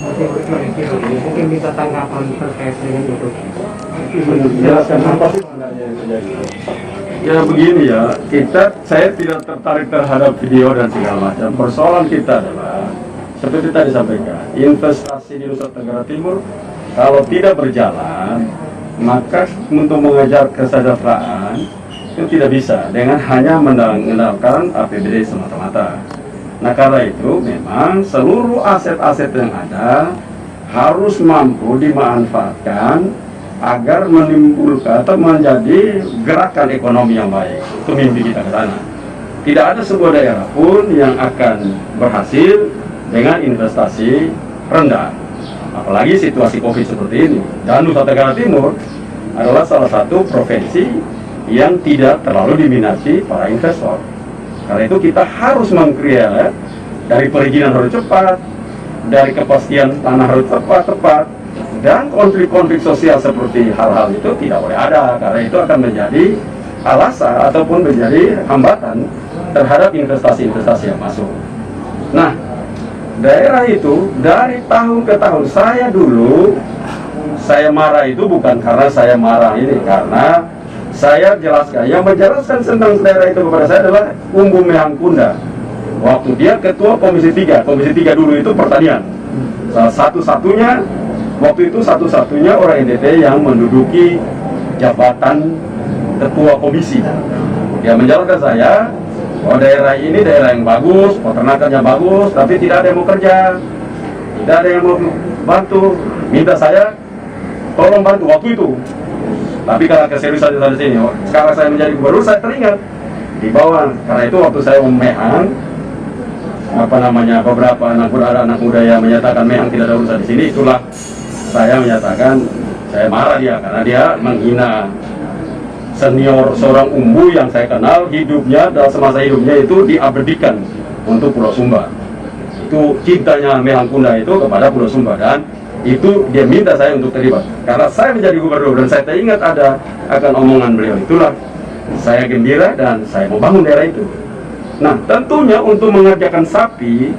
Mungkin bisa tanggapan terkait dengan itu. Menjelaskan apa sih sebenarnya yang terjadi? Ya begini ya, saya tidak tertarik terhadap video dan segala macam. Persoalan kita adalah seperti tadi sampaikan, investasi di Nusa Tenggara Timur kalau tidak berjalan, maka untuk mengejar kesejahteraan itu tidak bisa dengan hanya mengandalkan APBD semata-mata. Nah karena itu memang seluruh aset-aset yang ada harus mampu dimanfaatkan agar menimbulkan atau menjadi gerakan ekonomi yang baik. Itu mimpi kita ke sana. Tidak ada sebuah daerah pun yang akan berhasil dengan investasi rendah. Apalagi situasi COVID seperti ini. Dan Nusa Tenggara Timur adalah salah satu provinsi yang tidak terlalu diminati para investor. Karena itu kita harus mengkreat dari perizinan harus cepat, dari kepastian tanah harus tepat, dan konflik-konflik sosial seperti hal-hal itu tidak boleh ada, karena itu akan menjadi alasan ataupun menjadi hambatan terhadap investasi-investasi yang masuk. Nah, daerah itu dari tahun ke tahun saya marah itu bukan karena saya marah ini, karena saya jelaskan, yang menjelaskan tentang daerah itu kepada saya adalah Umbu Mehangkunda. Waktu dia ketua Komisi 3 dulu itu pertanian. Satu-satunya orang NTT yang menduduki jabatan ketua komisi. Dia menjelaskan saya, daerah ini daerah yang bagus, peternakannya bagus, tapi tidak ada yang mau kerja, tidak ada yang mau bantu. Minta saya tolong bantu waktu itu. Tapi karena keseriusan di sini, sekarang saya menjadi gubernur, saya teringat di bawah. Karena itu waktu saya memehang, beberapa anak muda yang menyatakan Mehang tidak ada urusan di sini, itulah saya menyatakan saya marah dia karena dia menghina senior seorang umbu yang saya kenal, hidupnya dalam semasa hidupnya itu diabadikan untuk Pulau Sumba. Itu cintanya Mehangkunda itu kepada Pulau Sumba, dan itu dia minta saya untuk terlibat karena saya menjadi gubernur dan saya teringat ada akan omongan beliau. Itulah saya gembira dan saya membangun daerah itu. Nah tentunya untuk mengerjakan sapi,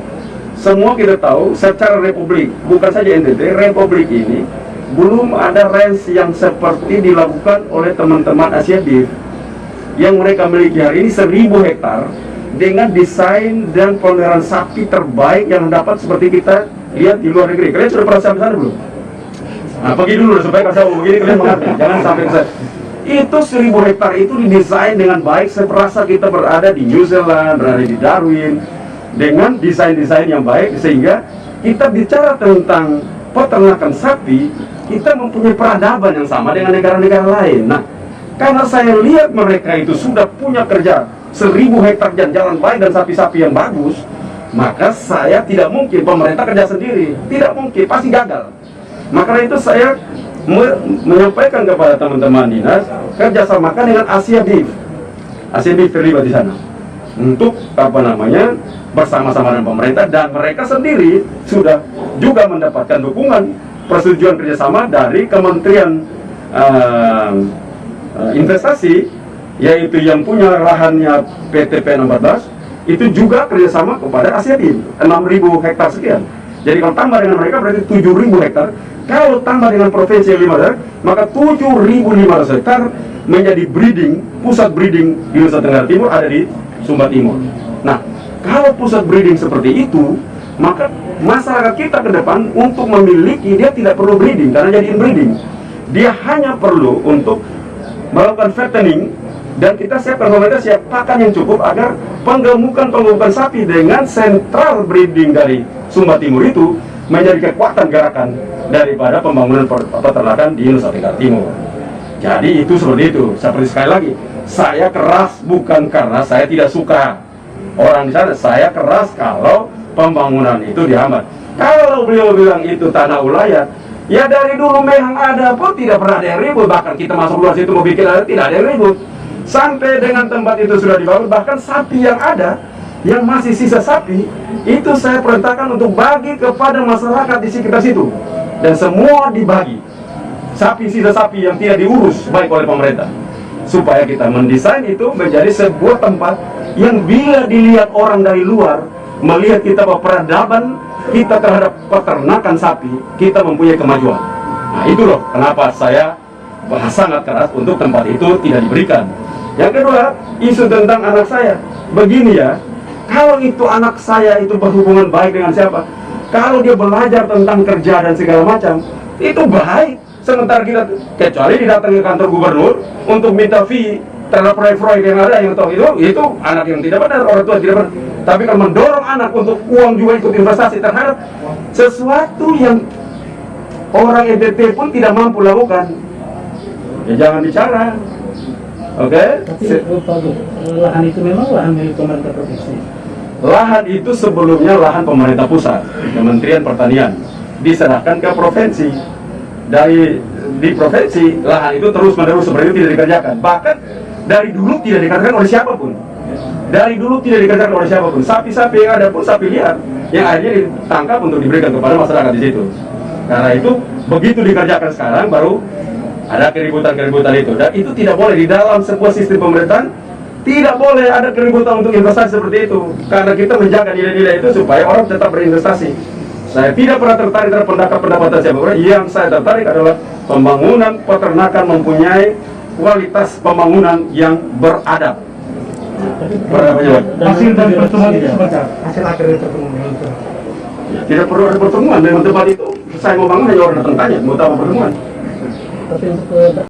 semua kita tahu secara republik, bukan saja NTT, republik ini belum ada range yang seperti dilakukan oleh teman-teman Asia Beef yang mereka miliki hari ini 1000 hektar dengan desain dan pemeliharaan sapi terbaik yang dapat seperti kita lihat di luar negeri. Kalian sudah pernah sampai sana belum? Nah, pergi dulu supaya kalau saya mau begini kalian mengerti. Jangan sampai ke sana. Itu 1000 hektar itu didesain dengan baik, seperasa kita berada di New Zealand, berada di Darwin, dengan desain-desain yang baik, sehingga kita bicara tentang peternakan sapi, kita mempunyai peradaban yang sama dengan negara-negara lain. Nah, karena saya lihat mereka itu sudah punya kerja 1000 hektar dan jalan baik dan sapi-sapi yang bagus, maka saya tidak mungkin pemerintah kerja sendiri, tidak mungkin, pasti gagal. Maka itu saya menyampaikan kepada teman-teman dinas, kerjasamakan dengan Asia Beef. Asia Beef terlibat di sana untuk bersama-sama dengan pemerintah, dan mereka sendiri sudah juga mendapatkan dukungan persetujuan kerjasama dari Kementerian Investasi, yaitu yang punya lahannya PT PN14, itu juga kerjasama kepada Asia Beef 6.000 hektar sekian. Jadi kalau tambah dengan mereka berarti 7.000 hektar. Kalau tambah dengan provinsi yang 5 hektar, maka 7.500 hektar menjadi pusat breeding di Nusa Tenggara Timur ada di Sumba Timur. Nah, kalau pusat breeding seperti itu, maka masyarakat kita ke depan untuk memiliki, dia tidak perlu breeding karena jadi inbreeding. Dia hanya perlu untuk melakukan fattening, dan kita siapkan, pemerintah siap pakan yang cukup agar penggemukan sapi dengan sentral breeding dari Sumba Timur itu menjadi kekuatan gerakan daripada pembangunan peternakan di Nusa Tenggara Timur. Jadi itu seperti itu. Seperti sekali lagi, saya keras bukan karena saya tidak suka orang di sana. Saya keras kalau pembangunan itu dihambat. Kalau beliau bilang itu tanah ulayat, ya dari dulu Mehang ada pun tidak pernah ada yang ribut. Bahkan kita masuk luar situ mau bikin ada, tidak ada yang ribut. Sampai dengan tempat itu sudah dibangun, bahkan sapi yang ada, yang masih sisa sapi, itu saya perintahkan untuk bagi kepada masyarakat di sekitar situ. Dan semua dibagi. Sisa sapi yang tidak diurus baik oleh pemerintah. Supaya kita mendesain itu menjadi sebuah tempat yang bila dilihat orang dari luar, melihat kita bahwa peradaban kita terhadap peternakan sapi, kita mempunyai kemajuan. Nah itu loh kenapa saya sangat keras untuk tempat itu tidak diberikan. Yang kedua, isu tentang anak saya. Begini ya, kalau itu anak saya itu berhubungan baik dengan siapa, kalau dia belajar tentang kerja dan segala macam, itu baik. Sementara kita, kecuali didatangi ke kantor gubernur untuk minta fee terhadap proyek-proyek yang ada, yang tahu itu anak yang tidak benar, orang tua tidak benar. Tapi kalau mendorong anak untuk uang juga ikut investasi terhadap sesuatu yang orang NTT pun tidak mampu lakukan, ya jangan bicara. Oke? Tapi lahan itu memang lahan milik pemerintah provinsi. Lahan itu sebelumnya lahan pemerintah pusat, Kementerian Pertanian, diserahkan ke provinsi. Di provinsi, lahan itu terus-menerus seperti itu tidak dikerjakan. Bahkan dari dulu tidak dikerjakan oleh siapapun. Dari dulu tidak dikerjakan oleh siapapun. Sapi-sapi yang ada pun sapi liar yang akhirnya ditangkap untuk diberikan kepada masyarakat di situ. Karena itu begitu dikerjakan sekarang baru ada keributan-keributan itu. Dan itu tidak boleh di dalam sebuah sistem pemerintahan. Tidak boleh ada keributan untuk investasi seperti itu. Karena kita menjaga nilai-nilai itu supaya orang tetap berinvestasi. Saya tidak pernah tertarik terhadap pendapatan siapapun. Yang saya tertarik adalah pembangunan peternakan mempunyai kualitas pembangunan yang beradab. Hasil dari pertemuan itu sebentar. Hasil akhir dari pertemuan itu. Ya, tidak perlu ada pertemuan dengan tempat itu. Saya mau bangun hanya orang datang tanya, mau tahu pertemuan. Tapi untuk